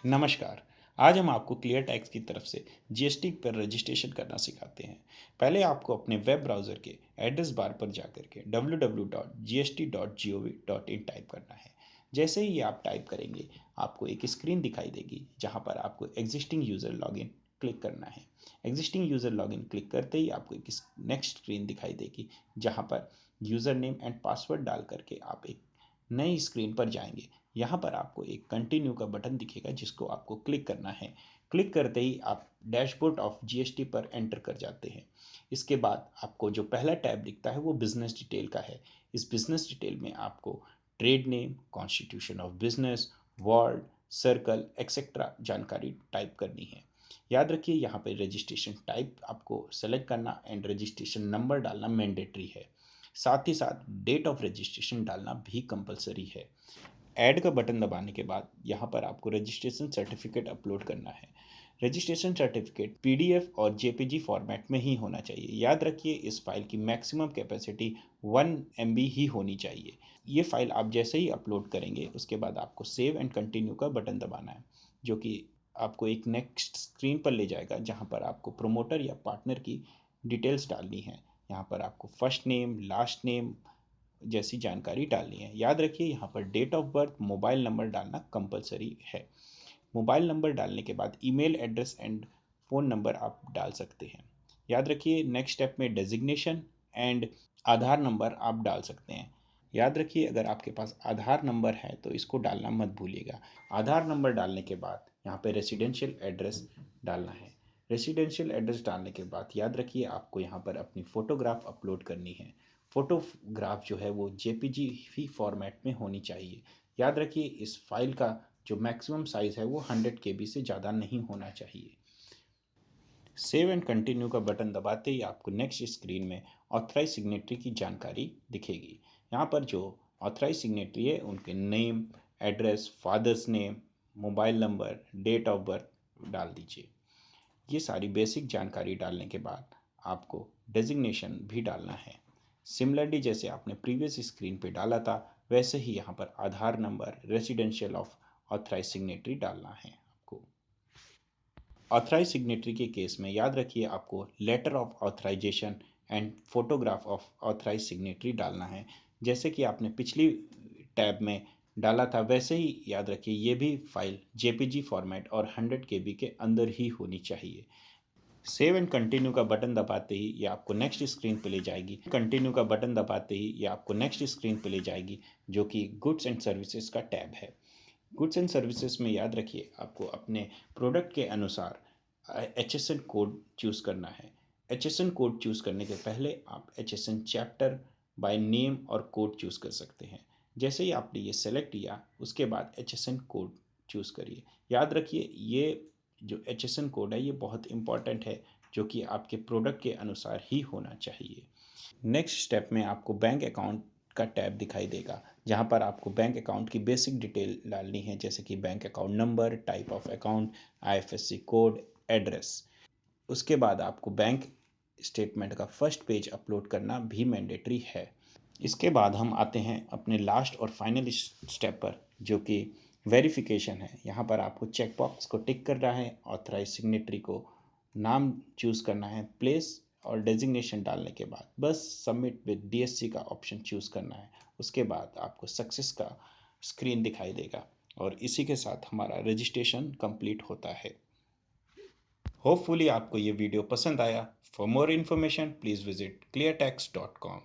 नमस्कार। आज हम आपको क्लियर टैक्स की तरफ से जीएसटी पर रजिस्ट्रेशन करना सिखाते हैं। पहले आपको अपने वेब ब्राउज़र के एड्रेस बार पर जाकर के www.gst.gov.in टाइप करना है। जैसे ही आप टाइप करेंगे, आपको एक स्क्रीन दिखाई देगी जहां पर आपको एग्जिस्टिंग यूज़र लॉगिन क्लिक करना है। एग्जिस्टिंग यूज़र लॉगिन क्लिक करते ही आपको एक नेक्स्ट स्क्रीन दिखाई देगी जहां पर यूज़र नेम एंड पासवर्ड डाल करके आप एक नई स्क्रीन पर जाएंगे। यहाँ पर आपको एक कंटिन्यू का बटन दिखेगा जिसको आपको क्लिक करना है। क्लिक करते ही आप डैशबोर्ड ऑफ जीएसटी पर एंटर कर जाते हैं। इसके बाद आपको जो पहला टैब दिखता है वो बिजनेस डिटेल का है। इस बिजनेस डिटेल में आपको trade name, constitution of business, ward, circle etcetera जानकारी टाइप करनी है। याद रखिए यहाँ पर रजिस्ट्रेशन टाइप आपको सेलेक्ट करना एंड रजिस्ट्रेशन नंबर डालना मैंडेटरी है। साथ ही साथ डेट ऑफ रजिस्ट्रेशन डालना भी कंपलसरी है। ऐड का बटन दबाने के बाद यहाँ पर आपको रजिस्ट्रेशन सर्टिफिकेट अपलोड करना है। रजिस्ट्रेशन सर्टिफिकेट पीडीएफ और जेपीजी फॉर्मेट में ही होना चाहिए। याद रखिए इस फाइल की मैक्सिमम कैपेसिटी 1 MB ही होनी चाहिए। ये फाइल आप जैसे ही अपलोड करेंगे उसके बाद आपको सेव एंड कंटिन्यू का बटन दबाना है, जो कि आपको एक नेक्स्ट स्क्रीन पर ले जाएगा जहाँ पर आपको प्रोमोटर या पार्टनर की डिटेल्स डालनी है। यहाँ पर आपको फर्स्ट नेम, लास्ट नेम जैसी जानकारी डालनी है। याद रखिए यहाँ पर date of birth, mobile number डालना कंपलसरी है। मोबाइल नंबर डालने के बाद email address and phone number आप डाल सकते हैं। याद रखिए नेक्स्ट स्टेप में डेजिग्नेशन एंड आधार नंबर आप डाल सकते हैं। याद रखिए अगर आपके पास आधार नंबर है तो इसको डालना मत भूलिएगा। आधार नंबर डालने के बाद यहाँ पे रेसिडेंशियल एड्रेस डालना है। रेसिडेंशियल एड्रेस डालने के बाद याद रखिए आपको यहाँ पर अपनी फ़ोटोग्राफ अपलोड करनी है। फ़ोटोग्राफ जो है वो जेपीजी फॉर्मेट में होनी चाहिए। याद रखिए इस फाइल का जो मैक्सिमम साइज़ है वो 100 KB से ज़्यादा नहीं होना चाहिए। सेव एंड कंटिन्यू का बटन दबाते ही आपको नेक्स्ट स्क्रीन में ऑथराइज सिग्नेटरी की जानकारी दिखेगी। यहाँ पर जो ऑथराइज सिग्नेटरी है उनके name, address, father's name, mobile number, date of birth डाल दीजिए। ये सारी बेसिक जानकारी डालने के बाद आपको डेजिग्नेशन भी डालना है। सिमिलरली जैसे आपने प्रीवियस स्क्रीन पे डाला था वैसे ही यहाँ पर Aadhaar number, residential of authorise signatory डालना है आपको। ऑथराइज सिग्नेटरी के केस में याद रखिए आपको letter of authorisation and photograph of authorise signatory डालना है। जैसे कि आपने पिछली टैब में डाला था वैसे ही याद रखिए ये भी फाइल जेपीजी फॉर्मेट और 100 KB के अंदर ही होनी चाहिए। सेव एंड कंटिन्यू का बटन दबाते ही ये आपको नेक्स्ट स्क्रीन पे ले जाएगी। कंटिन्यू का बटन दबाते ही ये आपको नेक्स्ट स्क्रीन पे ले जाएगी जो कि गुड्स एंड सर्विसेज का टैब है। गुड्स एंड सर्विसेज में याद रखिए आपको अपने प्रोडक्ट के अनुसार HSN कोड चूज़ करना है। HSN कोड चूज़ करने के पहले आप HSN चैप्टर बाय नेम और कोड चूज़ कर सकते हैं। जैसे ही आपने ये सेलेक्ट किया उसके बाद HSN कोड चूज़ करिए। याद रखिए ये जो HSN कोड है ये बहुत इंपॉर्टेंट है, जो कि आपके प्रोडक्ट के अनुसार ही होना चाहिए। नेक्स्ट स्टेप में आपको बैंक अकाउंट का टैब दिखाई देगा जहां पर आपको बैंक अकाउंट की बेसिक डिटेल डालनी है, जैसे कि bank account number, type of account, IFSC code, address. उसके बाद आपको बैंक स्टेटमेंट का फर्स्ट पेज अपलोड करना भी मैंडेटरी है। इसके बाद हम आते हैं अपने लास्ट और फाइनल स्टेप पर, जो कि वेरिफिकेशन है। यहाँ पर आपको चेकबॉक्स को टिक करना है, ऑथराइज सिग्नेटरी को नाम चूज़ करना है, प्लेस और डेजिग्नेशन डालने के बाद बस सबमिट विद DSC का ऑप्शन चूज़ करना है। उसके बाद आपको सक्सेस का स्क्रीन दिखाई देगा और इसी के साथ हमारा रजिस्ट्रेशन कंप्लीट होता है। होपफुली आपको ये वीडियो पसंद आया। For more information please visit cleartax.com।